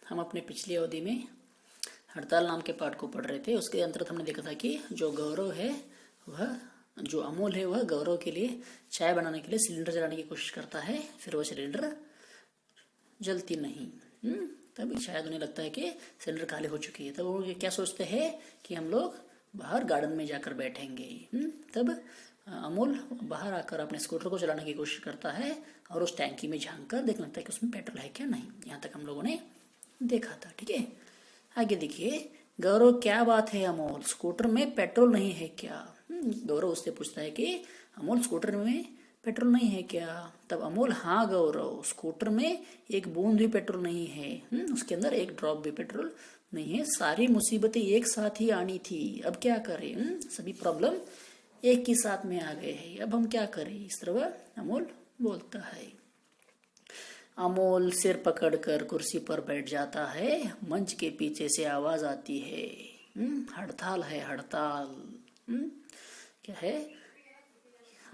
हम अपने पिछली अवधि में हड़ताल नाम के पाठ को पढ़ रहे थे। उसके अंतर्गत हमने देखा था कि जो गौरव है वह जो अमोल है वह गौरव के लिए चाय बनाने के लिए सिलेंडर जलाने की कोशिश करता है, फिर वह सिलेंडर जलती नहीं। तब शायद उन्हें लगता है कि सिलेंडर खाली हो चुकी है। तब वो क्या सोचते हैं कि हम लोग बाहर गार्डन में जाकर बैठेंगे। तब अमोल बाहर आकर अपने स्कूटर को चलाने की कोशिश करता है और उस टैंकी में झांक कर देखने लगता है कि उसमें पेट्रोल है क्या नहीं। यहाँ तक हम लोगों ने देखा था, ठीक है। आगे देखिए, गौरव क्या बात है अमोल, स्कूटर में पेट्रोल नहीं है क्या? गौरव उससे पूछता है कि अमोल स्कूटर में पेट्रोल नहीं है क्या? तब अमोल, हाँ गौरव, स्कूटर में एक बूंद भी पेट्रोल नहीं है। उसके अंदर एक ड्रॉप भी पेट्रोल नहीं है। सारी मुसीबतें एक साथ ही आनी थी, अब क्या करें? सभी प्रॉब्लम एक ही साथ में आ गए हैं, अब हम क्या करें? इस तरह अमोल बोलता है। अमोल सिर पकड़कर कुर्सी पर बैठ जाता है। मंच के पीछे से आवाज आती है, हड़ताल है हड़ताल। क्या है?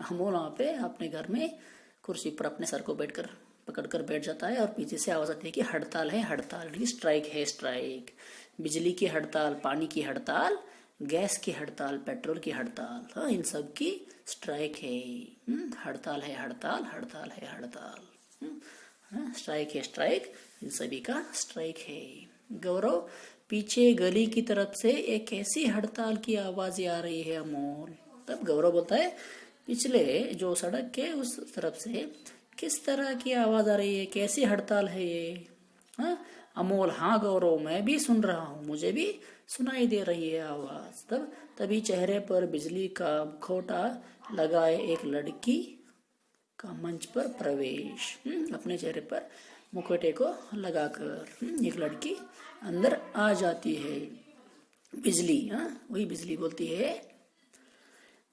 अमोल वहां पे अपने घर में कुर्सी पर अपने सर को पकड़कर बैठ जाता है और पीछे से आवाज आती है कि हड़ताल है हड़ताल, स्ट्राइक है स्ट्राइक। बिजली की हड़ताल, पानी की हड़ताल, गैस की हड़ताल, पेट्रोल की हड़ताल, हाँ, इन सब की स्ट्राइक है। हड़ताल है हड़ताल, हड़ताल है हड़ताल, स्ट्राइक है स्ट्राइक, इन सभी का स्ट्राइक है। गौरव, पीछे गली की तरफ से एक ऐसी हड़ताल की आवाज आ रही है अमोल। तब गौरव बोलता है, पिछले जो सड़क के उस तरफ से किस तरह की आवाज आ रही है, कैसी हड़ताल है ये? हाँ अमोल, हाँ गौरव, मैं भी सुन रहा हूँ, मुझे भी सुनाई दे रही है आवाज। तभी चेहरे पर बिजली का खोटा लगाए एक लड़की का मंच पर प्रवेश। अपने चेहरे पर मुखौटे को लगाकर एक लड़की अंदर आ जाती है। बिजली, हाँ वही बिजली बोलती है,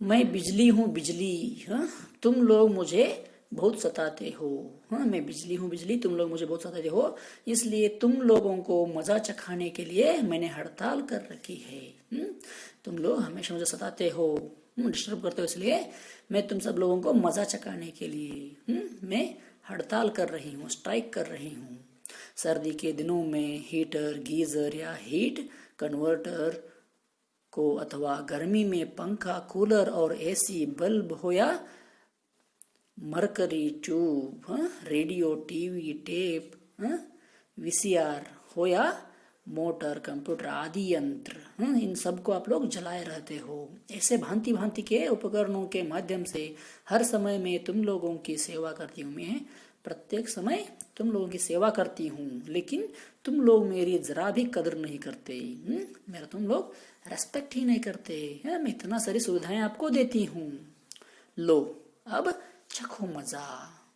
मैं बिजली हूँ बिजली, हाँ तुम लोग मुझे बहुत सताते हो। हाँ मैं बिजली हूँ बिजली, तुम लोग मुझे बहुत सताते हो, इसलिए तुम लोगों को मजा चखाने के लिए मैंने हड़ताल कर रखी है। तुम लोग हमेशा मुझे सताते हो, डिस्टर्ब करते हो, इसलिए मैं तुम सब लोगों को मजा चखाने के लिए मैं हड़ताल कर रही हूँ, स्ट्राइक कर रही हूँ। सर्दी के दिनों में हीटर, गीजर या हीट कन्वर्टर को, अथवा गर्मी में पंखा, कूलर और एसी, बल्ब हो या mercury tube, radio, TV, tape, VCR हो या मोटर, कंप्यूटर आदि यंत्र, इन सब को आप लोग जलाए रहते हो। ऐसे भांति भांति के उपकरणों के माध्यम से हर समय में तुम लोगों की सेवा करती हूँ। मैं प्रत्येक समय तुम लोगों की सेवा करती हूँ, लेकिन तुम लोग मेरी जरा भी कदर नहीं करते। मेरा तुम लोग रेस्पेक्ट ही नहीं करते हैं। मैं इतना सारी सुविधाएं आपको देती हूँ, लो अब चखो मजा।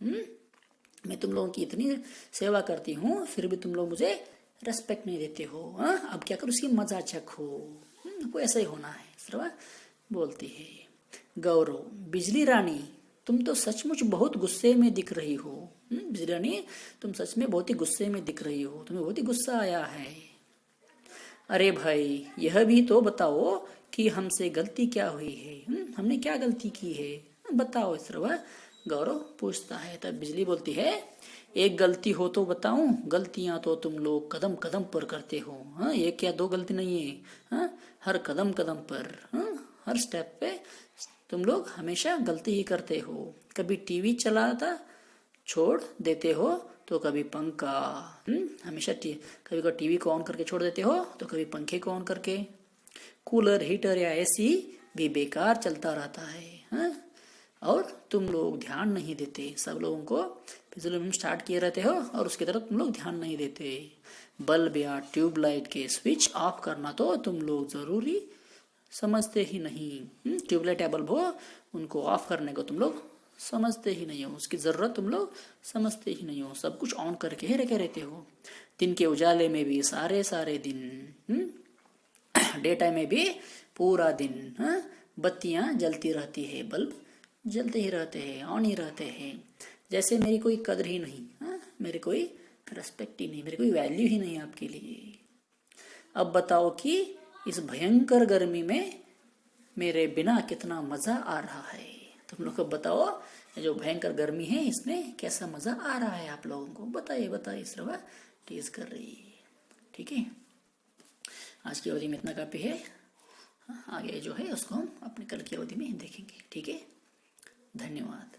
मैं तुम लोगों की इतनी सेवा करती हूँ, फिर भी तुम लोग मुझे रेस्पेक्ट नहीं देते हो। अब क्या करो, उसकी मजा चखो। वो ऐसा ही होना है, सिर्फ बोलती है। गौरव, बिजली रानी, तुम तो सचमुच बहुत गुस्से में दिख रही हो। बिजली रानी, तुम सच में बहुत ही गुस्से में दिख रही हो, तुम्हें बहुत ही गुस्सा आया है। अरे भाई, यह भी तो बताओ कि हमसे गलती क्या हुई है, हमने क्या गलती की है, बताओ। इस तरह गौरव पूछता है। तब बिजली बोलती है, एक गलती हो तो बताऊं, गलतियां तो तुम लोग कदम कदम पर करते हो। हाँ एक या दो गलती नहीं है, हाँ हर कदम कदम पर, हर स्टेप पे तुम लोग हमेशा गलती ही करते हो। कभी टीवी चलाता छोड़ देते हो तो कभी पंखा, हमेशा कभी कभी टीवी को ऑन करके छोड़ देते हो तो कभी पंखे को ऑन करके। कूलर, हीटर या एसी भी बेकार चलता रहता है, और तुम लोग ध्यान नहीं देते। सब लोगों को फिल्म स्टार्ट किए रहते हो और उसकी तरफ तुम लोग ध्यान नहीं देते। बल्ब या ट्यूबलाइट के स्विच ऑफ करना तो तुम लोग जरूरी समझते ही नहीं। ट्यूबलाइट या बल्ब हो, उनको ऑफ करने को तुम लोग समझते ही नहीं हो, उसकी जरूरत तुम लोग समझते ही नहीं हो। सब कुछ ऑन करके ही रखे रहते हो। दिन के उजाले में भी सारे सारे दिन, डे टाइम में भी पूरा दिन, बत्तियां जलती रहती है, बल्ब जलते ही रहते हैं, ऑन ही रहते हैं। जैसे मेरी कोई कदर ही नहीं, मेरी कोई रेस्पेक्ट ही नहीं, मेरी कोई वैल्यू ही नहीं आपके लिए। अब बताओ कि इस भयंकर गर्मी में मेरे बिना कितना मजा आ रहा है। तुम लोग बताओ, जो भयंकर गर्मी है इसमें कैसा मजा आ रहा है आप लोगों को, बताइए बताइए। इस तरह टीज कर रही है। ठीक है, आज की अवधि में इतना काफ़ी है। आगे जो है उसको हम अपनी कल की अवधि में देखेंगे। ठीक है, धन्यवाद।